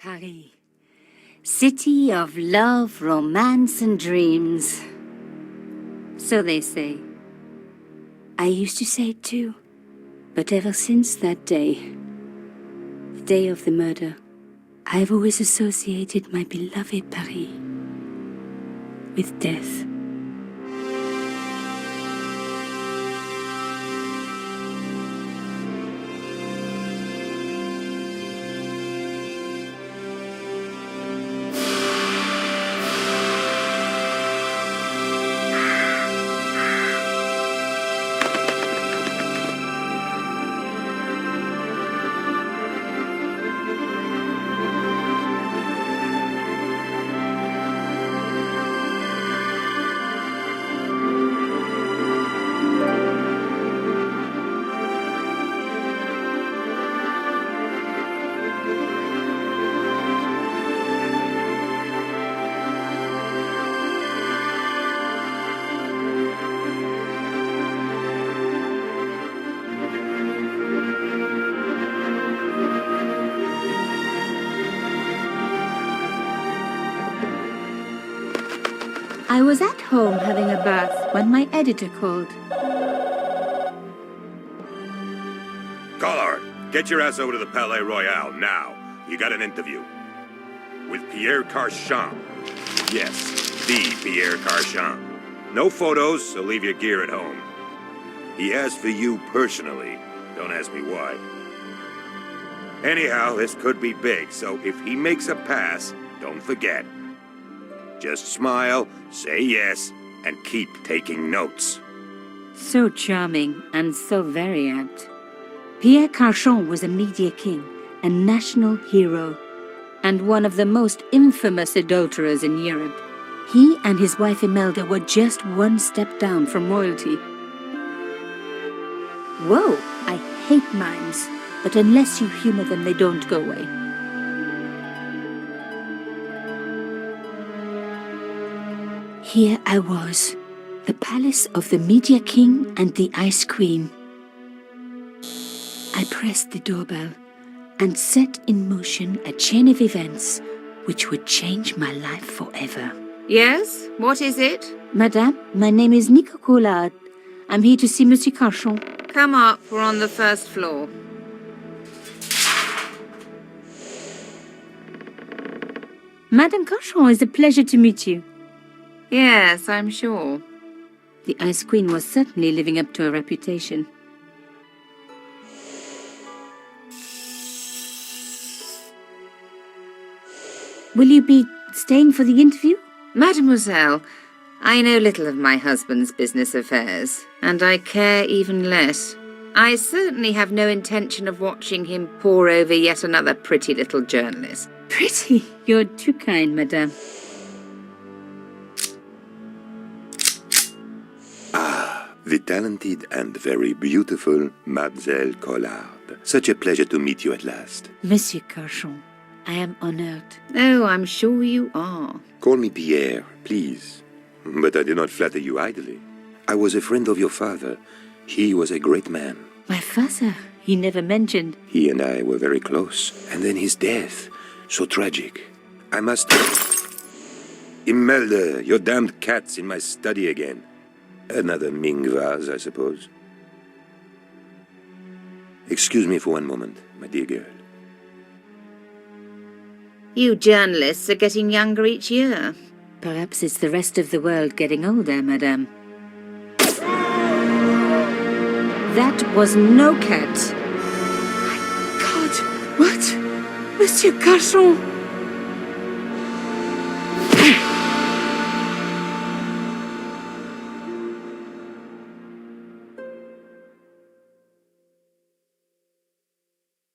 Paris. City of love, romance, and dreams. So they say. I used to say it too. But ever since that day, the day of the murder, I've always associated my beloved Paris with death. I was at home having a bath when my editor called. Collard, get your ass over to the Palais Royale now. You got an interview. With Pierre Carchon. Yes, the Pierre Carchon. No photos, so leave your gear at home. He asked for you personally. Don't ask me why. Anyhow, this could be big, so if he makes a pass, don't forget. Just smile, say yes, and keep taking notes. So charming and so very apt. Pierre Carchon was a media king, a national hero, and one of the most infamous adulterers in Europe. He and his wife Imelda were just one step down from royalty. Whoa, I hate mimes, but unless you humor them, they don't go away. Here I was, the palace of the Media King and the Ice Queen. I pressed the doorbell and set in motion a chain of events which would change my life forever. Yes? What is it? Madame, my name is Nico Collard. I'm here to see Monsieur Carchon. Come up, we're on the first floor. Madame Carchon, it's a pleasure to meet you. Yes, I'm sure. The Ice Queen was certainly living up to her reputation. Will you be staying for the interview? Mademoiselle, I know little of my husband's business affairs, and I care even less. I certainly have no intention of watching him pore over yet another pretty little journalist. Pretty? You're too kind, madame. The talented and very beautiful Mademoiselle Collard. Such a pleasure to meet you at last. Monsieur Carchon, I am honored. Oh, I'm sure you are. Call me Pierre, please. But I do not flatter you idly. I was a friend of your father. He was a great man. My father, he never mentioned. He and I were very close. And then his death. So tragic. I must... Imelda, your damned cat's in my study again. Another Ming vase, I suppose. Excuse me for one moment, my dear girl. You journalists are getting younger each year. Perhaps it's the rest of the world getting older, madame. That was no cat. My God! What? Monsieur Carchon!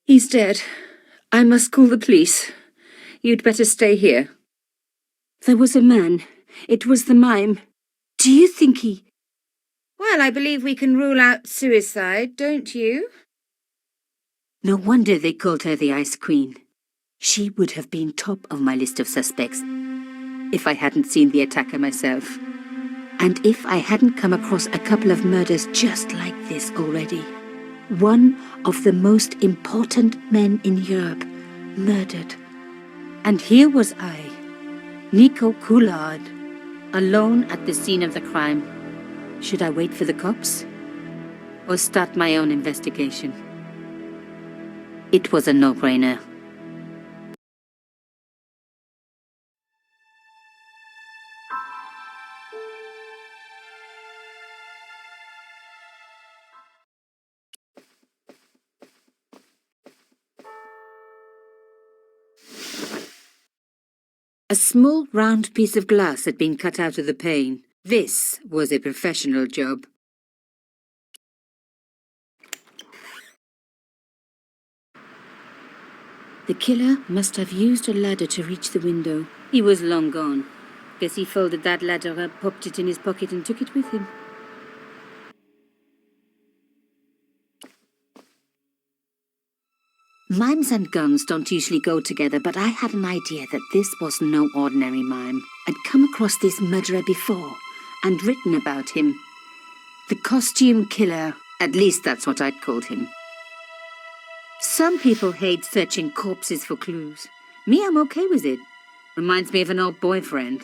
He's dead. I must call the police. You'd better stay here. There was a man. It was the mime. Do you think he... Well, I believe we can rule out suicide, don't you? No wonder they called her the Ice Queen. She would have been top of my list of suspects if I hadn't seen the attacker myself. And if I hadn't come across a couple of murders just like this already. One of the most important men in Europe murdered And here was I, Nico Collard, alone at the scene of the crime. Should I wait for the cops? Or start my own investigation? It was a no-brainer. A small round piece of glass had been cut out of the pane. This was a professional job. The killer must have used a ladder to reach the window. He was long gone. Guess he folded that ladder up, popped it in his pocket and took it with him. Mimes and guns don't usually go together, but I had an idea that this was no ordinary mime. I'd come across this murderer before, and written about him. The costume killer, at least that's what I'd called him. Some people hate searching corpses for clues. Me, I'm okay with it. Reminds me of an old boyfriend.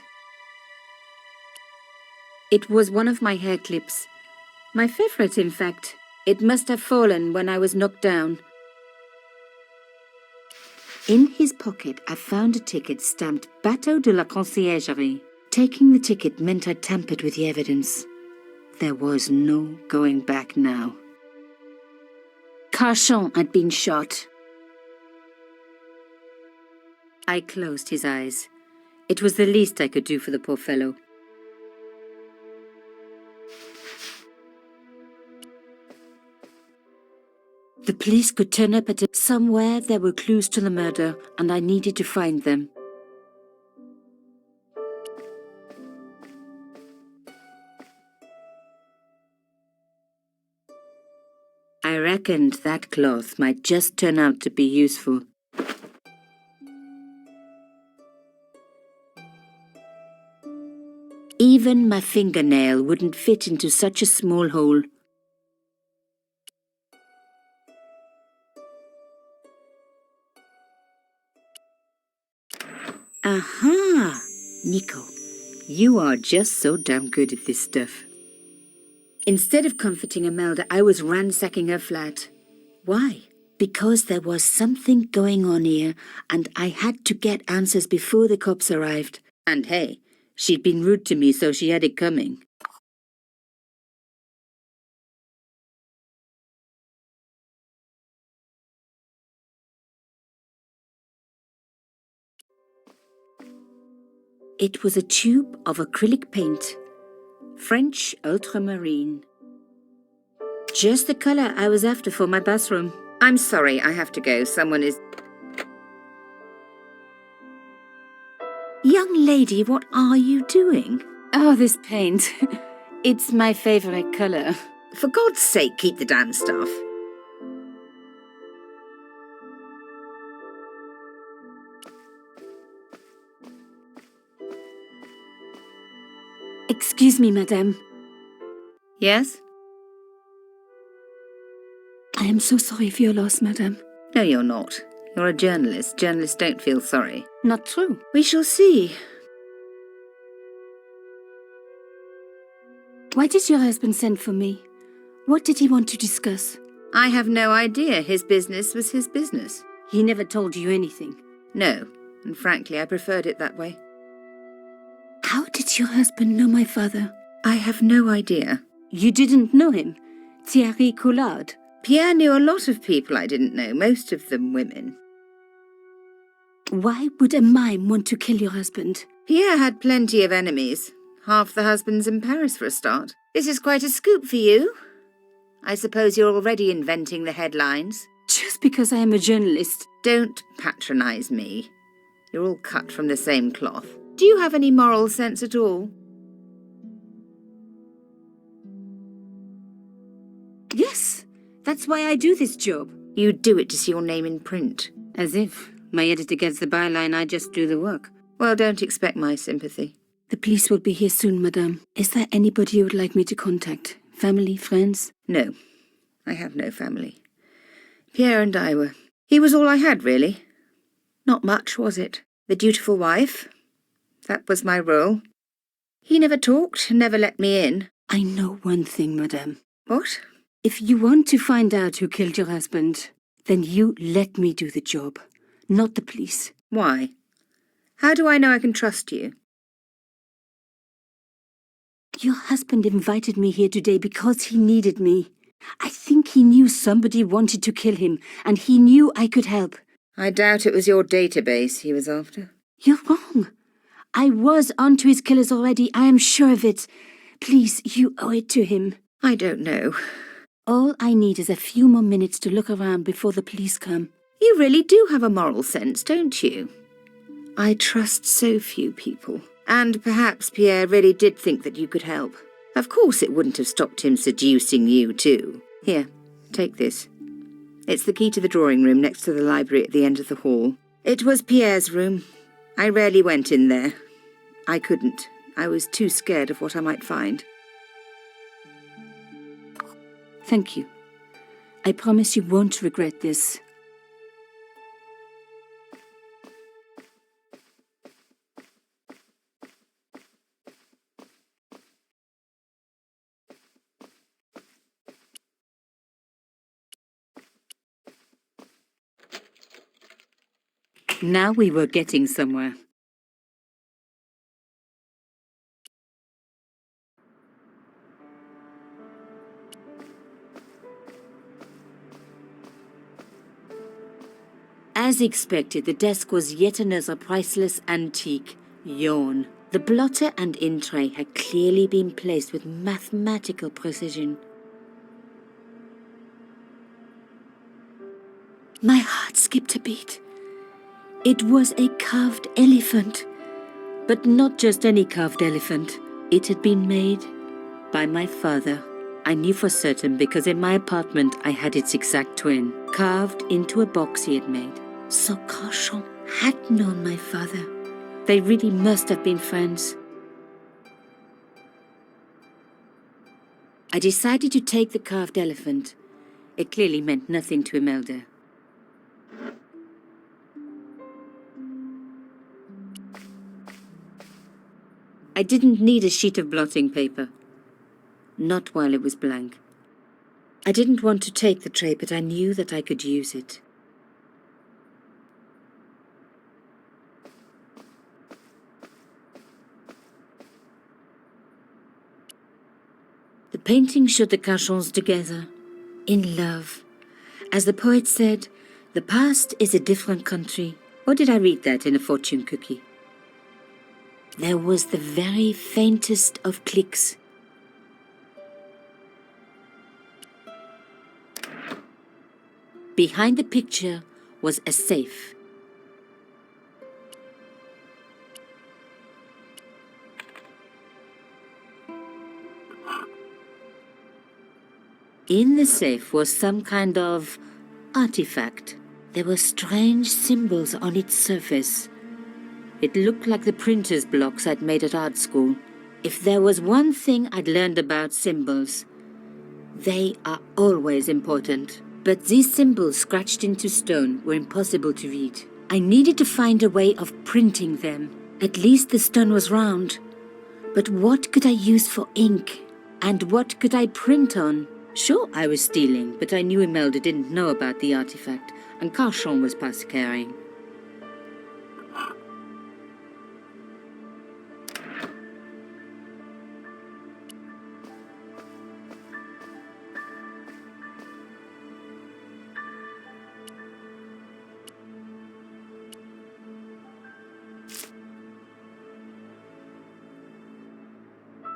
It was one of my hair clips. My favorite, in fact. It must have fallen when I was knocked down. In his pocket, I found a ticket stamped Bateau de la Conciergerie. Taking the ticket meant I tampered with the evidence. There was no going back now. Carchon had been shot. I closed his eyes. It was the least I could do for the poor fellow. The police could turn up at somewhere there were clues to the murder, and I needed to find them. I reckoned that cloth might just turn out to be useful. Even my fingernail wouldn't fit into such a small hole. Aha! Nico, you are just so damn good at this stuff. Instead of comforting Imelda, I was ransacking her flat. Why? Because there was something going on here, and I had to get answers before the cops arrived. And hey, she'd been rude to me, so she had it coming. It was a tube of acrylic paint. French ultramarine. Just the color I was after for my bathroom. I'm sorry, I have to go. Someone is... Young lady, what are you doing? Oh, this paint. It's my favorite color. For God's sake, keep the damn stuff. Excuse me, madame. Yes? I am so sorry for your loss, madame. No, you're not. You're a journalist. Journalists don't feel sorry. Not true. We shall see. Why did your husband send for me? What did he want to discuss? I have no idea. His business was his business. He never told you anything? No, and frankly, I preferred it that way. How did your husband know my father? I have no idea. You didn't know him? Pierre Collard? Pierre knew a lot of people I didn't know, most of them women. Why would a mime want to kill your husband? Pierre had plenty of enemies. Half the husbands in Paris for a start. This is quite a scoop for you. I suppose you're already inventing the headlines. Just because I am a journalist. Don't patronize me. You're all cut from the same cloth. Do you have any moral sense at all? Yes, that's why I do this job. You do it to see your name in print. As if my editor gets the byline, I just do the work. Well, don't expect my sympathy. The police will be here soon, madame. Is there anybody you would like me to contact? Family, friends? No, I have no family. Pierre and I were... He was all I had, really. Not much, was it? The dutiful wife. That was my role. He never talked, never let me in. I know one thing, madame. What? If you want to find out who killed your husband, then you let me do the job, not the police. Why? How do I know I can trust you? Your husband invited me here today because he needed me. I think he knew somebody wanted to kill him, and he knew I could help. I doubt it was your database he was after. You're wrong. I was onto his killers already, I am sure of it. Please, you owe it to him. I don't know. All I need is a few more minutes to look around before the police come. You really do have a moral sense, don't you? I trust so few people. And perhaps Pierre really did think that you could help. Of course it wouldn't have stopped him seducing you too. Here, take this. It's the key to the drawing room next to the library at the end of the hall. It was Pierre's room. I rarely went in there. I couldn't. I was too scared of what I might find. Thank you. I promise you won't regret this. Now we were getting somewhere. As expected, the desk was yet another priceless antique. Yawn. The blotter and in tray had clearly been placed with mathematical precision. My heart skipped a beat. It was a carved elephant. But not just any carved elephant. It had been made by my father. I knew for certain because in my apartment I had its exact twin, carved into a box he had made. So Carchon had known my father. They really must have been friends. I decided to take the carved elephant. It clearly meant nothing to Imelda. I didn't need a sheet of blotting paper. Not while it was blank. I didn't want to take the tray, but I knew that I could use it. The painting showed the Carchons together, in love. As the poet said, the past is a different country. Or did I read that in a fortune cookie? There was the very faintest of clicks. Behind the picture was a safe. In the safe was some kind of artifact. There were strange symbols on its surface. It looked like the printer's blocks I'd made at art school. If there was one thing I'd learned about symbols, they are always important. But these symbols scratched into stone were impossible to read. I needed to find a way of printing them. At least the stone was round. But what could I use for ink? And what could I print on? Sure, I was stealing, but I knew Imelda didn't know about the artifact, and Carchon was past caring.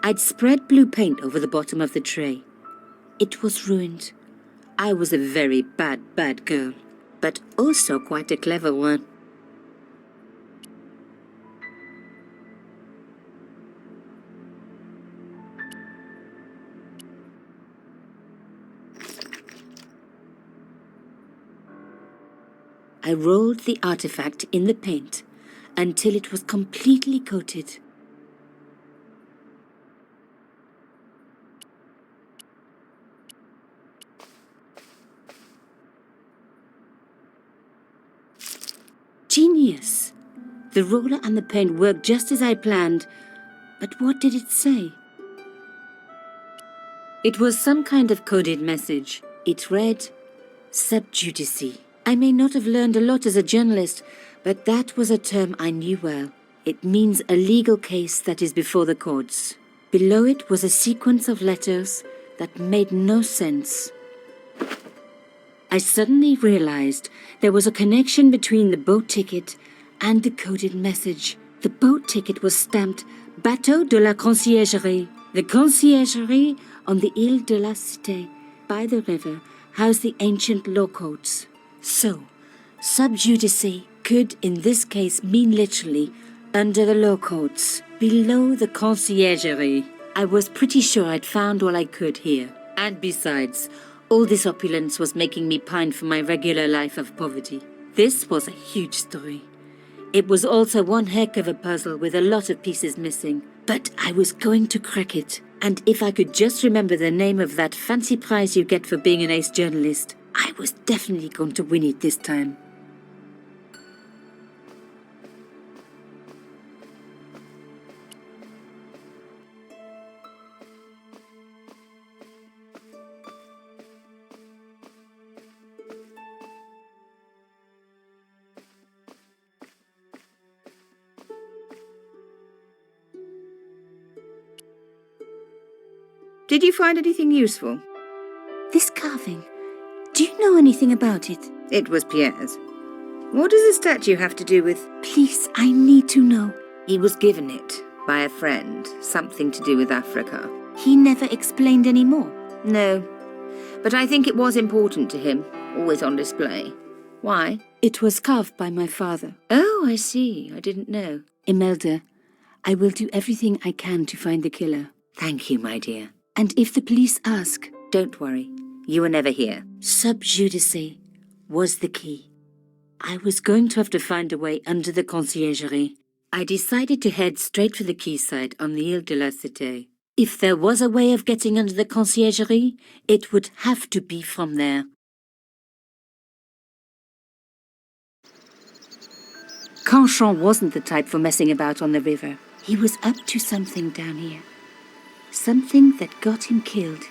I'd spread blue paint over the bottom of the tray. It was ruined. I was a very bad girl, but also quite a clever one. I rolled the artifact in the paint until it was completely coated. Genius! The roller and the paint worked just as I planned, but what did it say? It was some kind of coded message. It read, sub judice. I may not have learned a lot as a journalist, but that was a term I knew well. It means a legal case that is before the courts. Below it was a sequence of letters that made no sense. I suddenly realized there was a connection between the boat ticket and the coded message. The boat ticket was stamped Bateau de la Conciergerie. The Conciergerie on the Ile de la Cité, by the river, housed the ancient law courts. So, sub judice could in this case mean literally under the law courts, below the Conciergerie. I was pretty sure I'd found all I could here. And besides, all this opulence was making me pine for my regular life of poverty. This was a huge story. It was also one heck of a puzzle with a lot of pieces missing. But I was going to crack it. And if I could just remember the name of that fancy prize you get for being an ace journalist, I was definitely going to win it this time. Did you find anything useful? This carving, do you know anything about it? It was Pierre's. What does the statue have to do with... Please, I need to know. He was given it by a friend, something to do with Africa. He never explained any more. No, but I think it was important to him, always on display. Why? It was carved by my father. Oh, I see. I didn't know. Imelda, I will do everything I can to find the killer. Thank you, my dear. And if the police ask... Don't worry. You were never here. Sub judice was the key. I was going to have to find a way under the Conciergerie. I decided to head straight for the quayside on the Ile de la Cité. If there was a way of getting under the Conciergerie, it would have to be from there. Carchon wasn't the type for messing about on the river. He was up to something down here. Something that got him killed.